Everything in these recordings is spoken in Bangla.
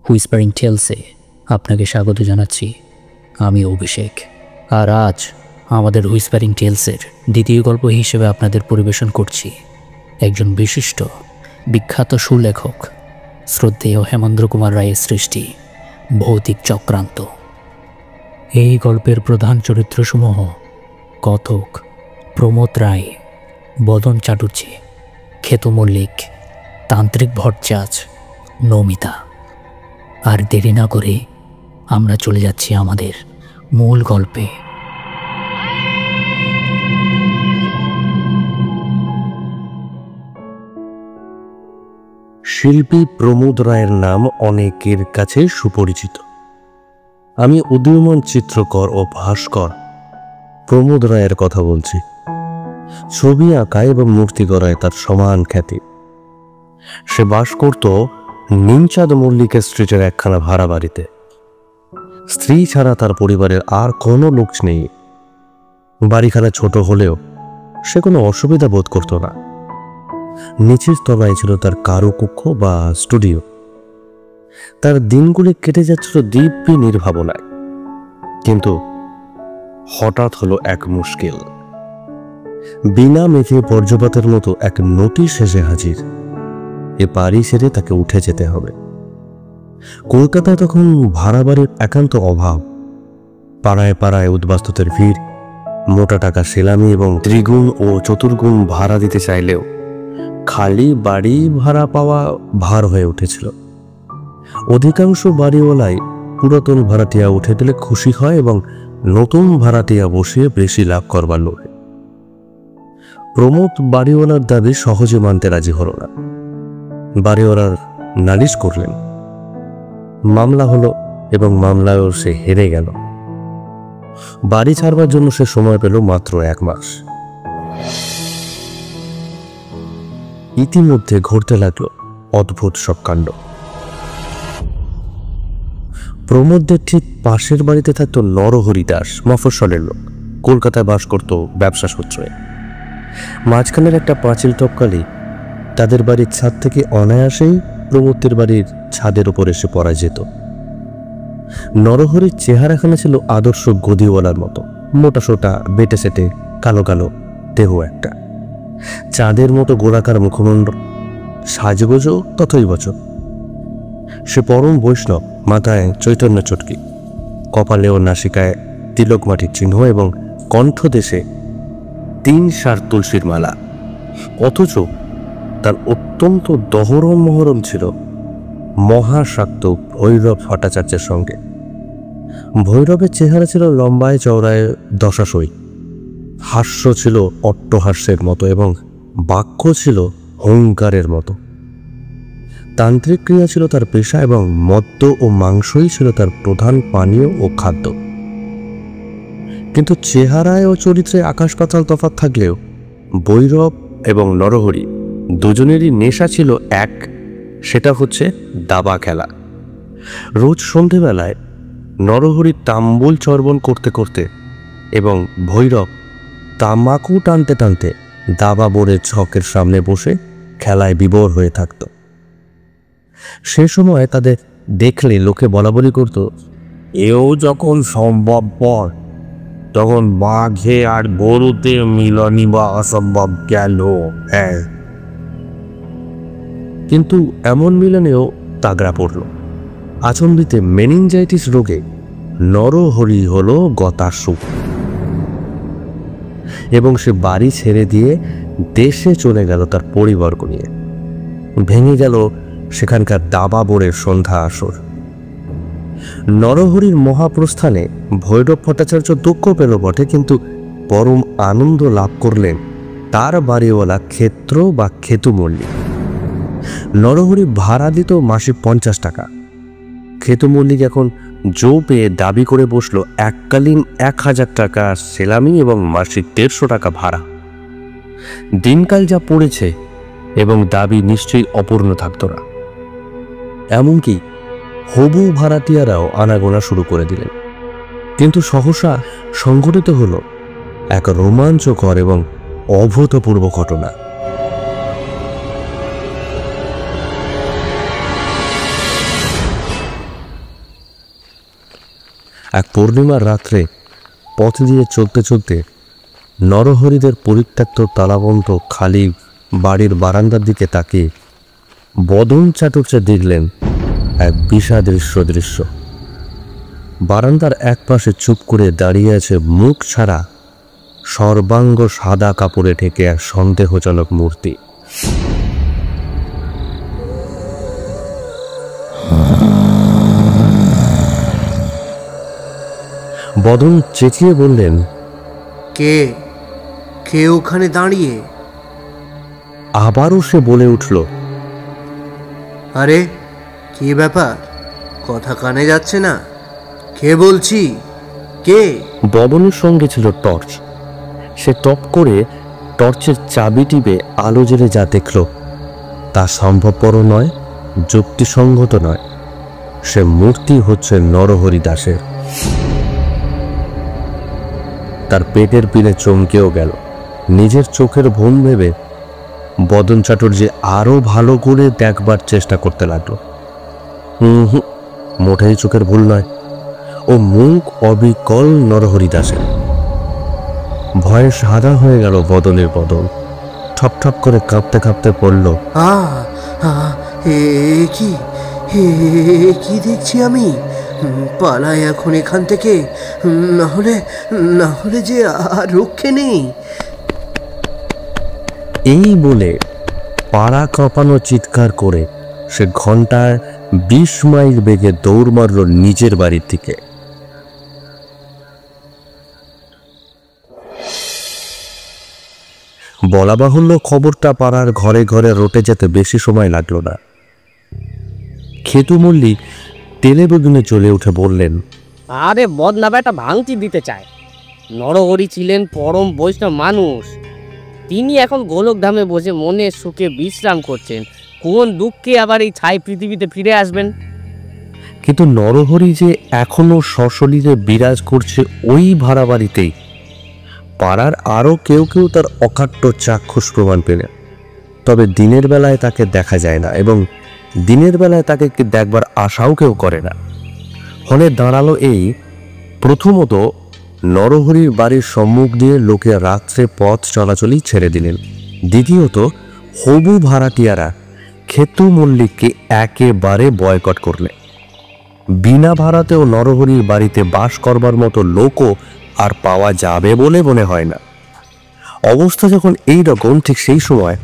হুইসপারিং টেলসে আপনাকে স্বাগত জানাচ্ছি। আমি অভিষেক, আর আজ আমাদের হুইসপারিং টেলসের দ্বিতীয় গল্প হিসেবে আপনাদের পরিবেশন করছি একজন বিশিষ্ট বিখ্যাত সুলেখক শ্রদ্ধেয় হেমেন্দ্র কুমার রায়ের সৃষ্টি ভৌতিক চক্রান্ত। এই গল্পের প্রধান চরিত্রসমূহ কথক, প্রমোদ রায়, বদন চাটুর্যে, খেতু মল্লিক, তান্ত্রিক ভট্টাচার্য, নমিতা। আর দেরি না করে আমরা চলে যাচ্ছি আমাদের মূল গল্পে। শিল্পী প্রমোদ রায়ের নাম অনেকের কাছে সুপরিচিত। আমি উদীয়মান চিত্রকর ও ভাস্কর প্রমোদ রায়ের কথা বলছি। ছবি আঁকা এবং মূর্তি গড়ায় তার সমান খ্যাতি। সে বাস করত নিমচাঁদ মল্লিকা স্ট্রিটের একখানা ভাড়া বাড়িতে। স্ত্রী ছাড়া তার পরিবারের আর কোনো লোক নেই। বাড়িখানা ছোট হলেও সে কোনো অসুবিধা বোধ করত না। নিচের তলায় ছিল তার কারুকক্ষ বা স্টুডিও। তার দিনগুলি কেটে যাচ্ছিল দিব্যি নির্ভাবনায়। কিন্তু হঠাৎ হলো এক মুশকিল। বিনা মেঘে বজ্রপাতের মতো এক নোটিশ এসে হাজির। এ বাড়ি ছেড়ে তাকে উঠে যেতে হবে। কলকাতায় তখন ভাড়া বাড়ির একান্ত অভাব। পাড়ায় পাড়ায় উদ্বাস্তুদের ভিড়। মোটা টাকা সেলামি এবং ত্রিগুণ ও চতুর্গুণ ভাড়া দিতে চাইলেও খালি বাড়ি ভাড়া পাওয়া ভার হয়ে উঠেছিল। অধিকাংশ বাড়িওয়ালাই পুরাতন ভাড়াটিয়া উঠে দিলে খুশি হয় এবং নতুন ভাড়াটিয়া বসিয়ে বেশি লাভ করবার লোভে। প্রমোদ বাড়িওয়ালার দাবি সহজে মানতে রাজি হল না। বাড়িওয়ালার নালিশ করলেন। মামলা হলো এবং মামলায়ও সে হেরে গেল। বাড়ি ছাড়বার জন্য সে সময় পেল মাত্র 1 মাস। ইতিমধ্যে ঘটতে লাগলো অদ্ভুত সব কাণ্ড। প্রমোদদের ঠিক পাশের বাড়িতে থাকতো নরহরি দাস, মফস্বলের লোক। কলকাতায় বাস করত ব্যবসা সূত্রে। মাঝখানের একটা পাঁচিল টপকালি তাদের বাড়ির ছাদ থেকে অনায়াসেই প্রমোদের বাড়ির ছাদের উপর এসে পড়া যেত। নরহরির চেহারাখানা ছিল আদর্শ গদিওয়ালার মতো, মোটা সোটা, বেটে সেটে, কালো কালো দেহ একটা, চাঁদের মতো গোলাকার মুখমণ্ডল, সাজগোজও ততই বছর। সে পরম বৈষ্ণব, মাথায় চৈতন্য চটকি, কপালে ও নাসিকায় তিলক মাটির চিহ্ন এবং কণ্ঠদেশে 3 সার তুলসীর মালা। অথচ তার অত্যন্ত দহরম মহরম ছিল মহাশাক্ত ভৈরব ভট্টাচার্যের সঙ্গে। ভৈরবের চেহারা ছিল লম্বায় চওড়ায় দশাশই। হাস্য ছিল অট্টহাস্যের মতো এবং বাক্য ছিল হুঙ্কারের মতো। তান্ত্রিক ক্রিয়া ছিল তার পেশা এবং মদ্য ও মাংসই ছিল তার প্রধান পানীয় ও খাদ্য। কিন্তু চেহারায় ও চরিত্রে আকাশ পাতাল তফাৎ থাকলেও ভৈরব এবং নরহরি দুজনেরই নেশা ছিল এক, সেটা হচ্ছে দাবা খেলা। রোজ সন্ধেবেলায় নরহরি তাম্বুল চর্বণ করতে করতে এবং ভৈরব তামাকু টানতে টানতে দাবা বোর্ডের ছকের সামনে বসে খেলায় বিভোর হয়ে থাকত। সে সময় তাদের দেখলে লোকে বলাবলি করত, এও যখন সম্ভবপর তখন বাঘে আর গরুতে মিলনই বা অসম্ভব গেল। হ্যাঁ, কিন্তু এমন মিলনেও তাগড়া পড়ল। আচম্বিতে মেনিনজাইটিস রোগে নরহরি হলো গতাসু এবং সে বাড়ি ছেড়ে দিয়ে দেশে চলে গেল তার পরিবর্গ নিয়ে। ভেঙে গেল সেখানকার দাবা বোর্ডের সন্ধ্যা আসর। নরহরির মহাপ্রস্থানে ভৈরব ভট্টাচার্য দুঃখ পেল বটে, কিন্তু পরম আনন্দ লাভ করলেন তার বাড়িওয়ালা ক্ষেত্র বা খেতু মল্লিক। নরহরি ভাড়া দিত মাসে 50 টাকা। খেতু মল্লিক এখন জো পেয়ে দাবি করে বসলো এককালীন 1000 টাকা সেলামি এবং মাসিক 150 টাকা ভাড়া। দিনকাল যা পড়েছে এবং দাবি নিশ্চয়ই অপূর্ণ থাকত না। এমনকি হবু ভাড়াটিয়ারাও আনাগোনা শুরু করে দিলেন। কিন্তু সহসা সংঘটিত হলো এক রোমাঞ্চকর এবং অভূতপূর্ব ঘটনা। এক পূর্ণিমার রাত্রে পথ দিয়ে চলতে চলতে নরহরিদের পরিত্যক্ত তালাবন্ধ খালি বাড়ির বারান্দার দিকে তাকিয়ে বদন চাটুর্যে দেখলেন এক বিষাদৃশ্য দৃশ্য। বারান্দার এক পাশে চুপ করে দাঁড়িয়ে আছে মুখ ছাড়া সর্বাঙ্গ সাদা কাপড়ে ঢেকে এক সন্দেহজনক মূর্তি। বদন চেঁচিয়ে বললেন, কে কে ওখানে দাঁড়িয়ে? আবারও সে বলে উঠল, আরে কি ব্যাপার, কথা কানে যাচ্ছে না? কে বলছি, কে? বদনের সঙ্গে ছিল টর্চ। সে টপ করে টর্চের চাবি টিপে আলো জেলে যা দেখল তা সম্ভবপর নয়, যুক্তিসঙ্গত নয়। সে মূর্তি হচ্ছে নরহরি দাসের। তার পেটের পিনে চমকেও গেল। নিজের চোখের ভুল ভেবে বদন চাটুর্যে আরো ভালো করে দেখবার চেষ্টা করতে লাগলো। মোটেই চোখের ভুল নয়, ও মুখ অবিকল নরহরি দাসের। ভয়ে সাদা হয়ে গেল বদনের বদন। ঠপ ঠপ করে কাঁপতে কাঁপতে পড়ল, কি কি দেখছি আমি? পালাই এখন এখান থেকে, না হলে যে আর রক্ষে নেই। এই বলে পাড়া কাঁপানো চিৎকার করে সে ঘন্টায় 20 মাইল বেগে দৌড় মারল নিজের বাড়ির দিকে। বলা বাহুল্য খবরটা পাড়ার ঘরে ঘরে রটে যেতে বেশি সময় লাগলো না। খেতু মল্লিক তেলে বেগুনে চলে উঠে বললেন, আরে বদনা বেটা ভাঙতি দিতে চায়। নরহরি ছিলেন পরম বৈষ্ণব মানুষ। তিনি এখন গোলক ধামে বসে মনের সুখে বিশ্রাম করছেন। কোন দুঃখে আবার এই ছাই পৃথিবীতে ফিরে আসবেন? কিন্তু নরহরি যে এখনো সশরীরে বিরাজ করছে ওই ভাড়া বাড়িতেই। পাড়ার আরও কেউ কেউ তার অকাট্য চাক্ষুষ প্রমাণ পেলেন। তবে দিনের বেলায় তাকে দেখা যায় না, এবং দিনের বেলায় তাকে দেখবার আশাও কেউ করে না। ফলে দাঁড়ালো এই, প্রথমত নরহরির বাড়ির সম্মুখ দিয়ে লোকে রাত্রে পথ চলাচলই ছেড়ে দিলেন। দ্বিতীয়ত হবু ভাড়াটিয়ারা খেতু মল্লিককে একেবারে বয়কট করলে। বিনা ভাড়াতেও নরহরির বাড়িতে বাস করবার মতো লোকও আর পাওয়া যাবে বলে মনে হয় না। অবস্থা যখন এই রকম, ঠিক সেই সময়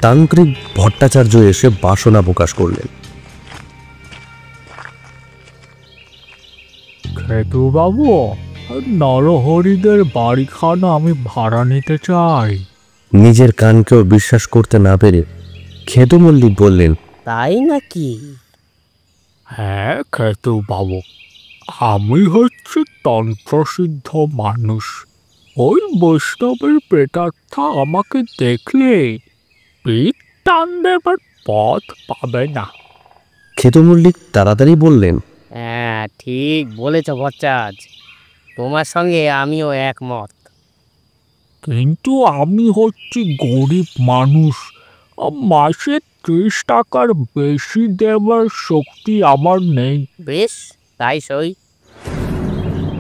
তান্ত্রিক ভট্টাচার্য এসে বাসনা প্রকাশ করলেন। খেতু বাবু, নরহরিদের বাড়িখানা আমি ভাড়া নিতে চাই। নিজের কানকেও বিশ্বাস করতে না পেরে খেতু মল্লিক বললেন, তাই নাকি? হ্যাঁ খেতু বাবু, আমি হচ্ছে তন্ত্রসিদ্ধ মানুষ। ওই বৈষ্ণবের প্রেতাত্মা আমাকে দেখলে পিঠ টান দেবার পথ পাবে না। খেতু মল্লিক তাড়াতাড়ি বললেন, হ্যাঁ ঠিক বলেছ ভট্টাচ, তোমার সঙ্গে আমিও একমত। কিন্তু আমি হচ্ছি গরিব মানুষ, মাসে 30 টাকার বেশি দেবার শক্তি আমার নেই। বেশ, তাই সই।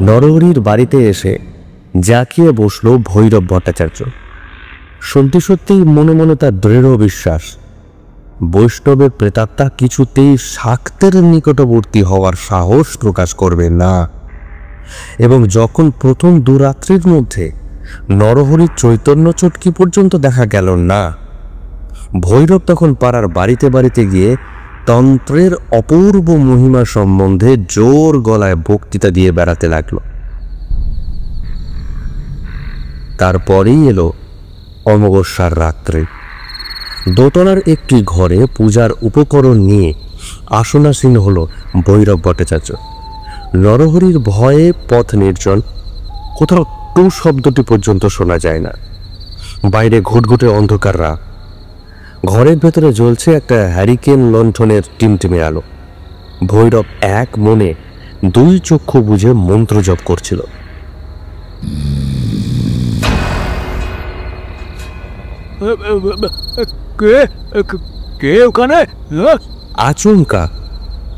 নরহরির বাড়িতে এসে জাঁকিয়ে বসল ভৈরব ভট্টাচার্য। সত্যি সত্যিই মনে মনে তার দৃঢ় বিশ্বাস, বৈষ্ণবের প্রেতাত্মা কিছুতেই শাক্তের নিকটবর্তী হওয়ার সাহস প্রকাশ করবে না। এবং যখন প্রথম দুরাত্রির মধ্যে নরহরির চৈতন্য চটকি পর্যন্ত দেখা গেল না, ভৈরব তখন পাড়ার বাড়িতে বাড়িতে গিয়ে তন্ত্রের অপূর্ব মহিমা সম্বন্ধে জোর গলায় বক্তৃতা দিয়ে বেড়াতে লাগলো। তারপরেই এলো অমাবস্যার রাত্রে। দোতলার একটি ঘরে পূজার উপকরণ নিয়ে আসনাসীন হল ভৈরব ভট্টাচার্য। নরহরির ভয়ে পথ নির্জন, কোথাও টু শব্দটি পর্যন্ত শোনা যায় না। বাইরে ঘুটঘুটে অন্ধকার রাত। ঘরের ভেতরে জ্বলছে একটা হ্যারিকেন লণ্ঠনের টিমটিমে আলো। ভৈরব এক মনে 2 চক্ষু বুঝে মন্ত্র জপ করছিল। কে কে ওখানে? আচমকা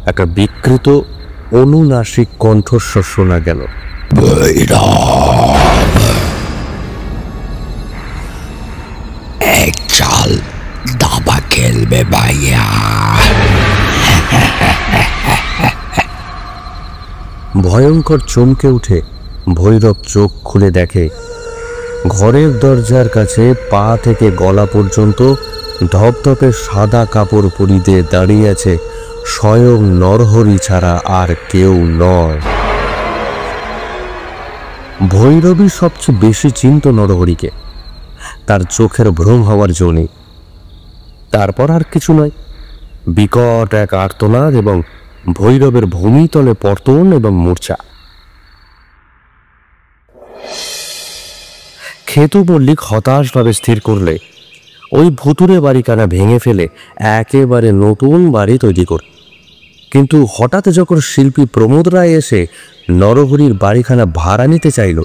একটা বিকৃত অনুনাসিক কণ্ঠস্বর শোনা গেল। এক চাল দাবা খেলবে ভাইয়া। ভয়ঙ্কর চমকে উঠে ভৈরব চোখ খুলে দেখে ঘরের দরজার কাছে পা থেকে গলা পর্যন্ত ধপধপে সাদা কাপড় পরিতে দাঁড়িয়ে আছে স্বয়ং নরহরি ছাড়া আর কেউ নয়। ভৈরবী সবচেয়ে বেশি চিনত নরহরিকে। তার চোখের ভ্রম হওয়ার জো নেই। তারপর আর কিছু নয়, বিকট এক আর্তনাদ এবং ভৈরবের ভূমিতলে পতন এবং মূর্ছা। খেতু মল্লিক হতাশভাবে স্থির করলে ওই ভুতুরে বাড়িখানা ভেঙে ফেলে একেবারে নতুন বাড়ি তৈরি করে। কিন্তু হঠাৎ যখন শিল্পী প্রমোদ রায় এসে নরহরির বাড়িখানা ভাড়া নিতে চাইল,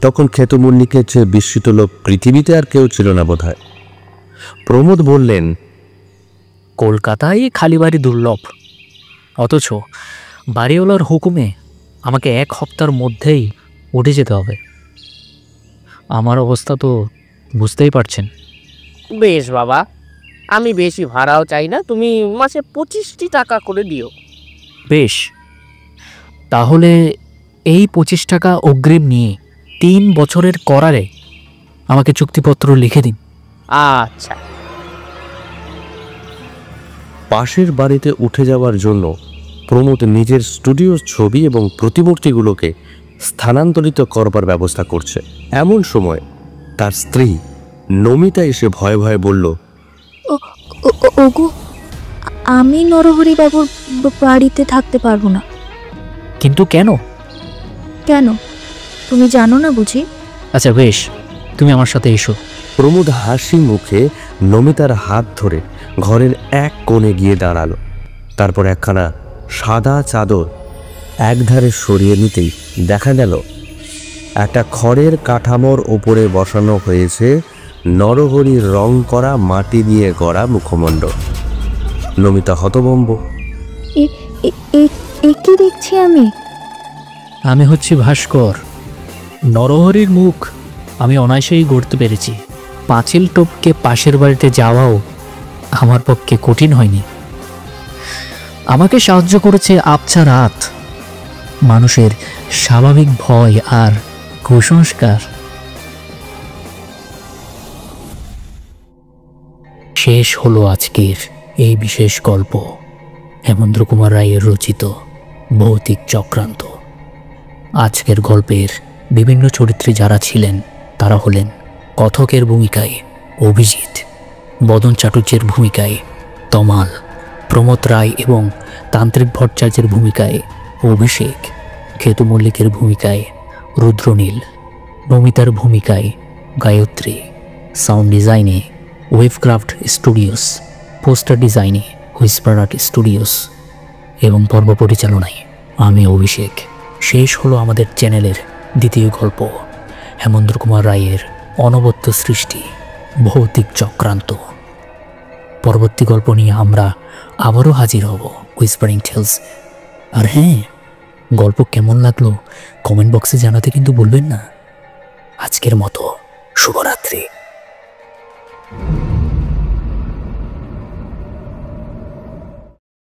তখন খেতু মল্লিকের চেয়ে বিস্মিত লোক পৃথিবীতে আর কেউ ছিল না বোধহয়। প্রমোদ বললেন, কলকাতায় খালি বাড়ি দুর্লভ, অথচ বাড়িওয়ালার হুকুমে আমাকে 1 সপ্তাহের মধ্যেই উঠে যেতে হবে। আমার অবস্থা তো বুঝতেই পারছেন। বেশ বাবা, আমি বেশি ভাড়াও চাই না, তুমি মাসে 25টি টাকা করে দিও। বেশ, তাহলে এই 25 টাকা অগ্রিম নিয়ে 3 বছরের করারে আমাকে চুক্তিপত্র লিখে দিন। আচ্ছা। পাশের বাড়িতে উঠে যাওয়ার জন্য প্রমোদ নিজের স্টুডিওর ছবি এবং প্রতিমূর্তিগুলোকে স্থানান্তরিত করবার ব্যবস্থা করছে। এমন সময় তার স্ত্রী নমিতা এসে ভয়ে ভয়ে বলল, ওগো, আমি নরহরি বাবুর বাড়িতে থাকতে পারবো না। কিন্তু কেন? কেন, তুমি জানো না বুঝি? আচ্ছা বেশ, তুমি আমার সাথে এসো। প্রমোদ হাসি মুখে নমিতার হাত ধরে ঘরের এক কোণে গিয়ে দাঁড়ালো। তারপর একখানা সাদা চাদর একধারে সরিয়ে নিতেই দেখা গেল একটা খড়ের কাঠামোর ওপরে বসানো হয়েছে নরহরির রং করা মাটি দিয়ে গড়া মুখমণ্ডল। নমিতা হতভম্ব। কি দেখছি আমি? আমি হচ্ছি ভাস্কর। নরহরির মুখ আমি অনায়াসেই গড়তে পেরেছি। পাঁচিল টপকে পাশের বাড়িতে যাওয়াও আমার পক্ষে কঠিন হয়নি। আমাকে সাহায্য করেছে আবছা রাত, মানুষের স্বাভাবিক ভয় আর কুসংস্কার। শেষ হলো আজকের এই বিশেষ গল্প, হেমেন্দ্র কুমার রায়ের রচিত ভৌতিক চক্রান্ত। আজকের গল্পের বিভিন্ন চরিত্রে যারা ছিলেন তারা হলেন কথকের ভূমিকায় অভিজিৎ, বদন চাটুর্যের ভূমিকায় তমাল, প্রমোদ রায় এবং তান্ত্রিক ভট্টাচার্যের ভূমিকায় অভিষেক, খেতু মল্লিকের ভূমিকায় রুদ্রনীল, নমিতার ভূমিকায় গায়ত্রী, সাউন্ড ডিজাইনে ওয়েভক্রাফট স্টুডিওস, পোস্টার ডিজাইনে হুইসপার আর্ট স্টুডিওস এবং পর্ব পরিচালনায় আমি অভিষেক। শেষ হলো আমাদের চ্যানেলের দ্বিতীয় গল্প, হেমেন্দ্র কুমার রায়ের অনবদ্য সৃষ্টি ভৌতিক চক্রান্ত। পরবর্তী গল্প নিয়ে আমরা আবারও হাজির হব হুইসপারিং টেলস। আর হ্যাঁ, গল্প কেমন লাগলো কমেন্ট বক্সে জানাতে কিন্তু ভুলবেন না। আজকের মতো শুভরাত্রি।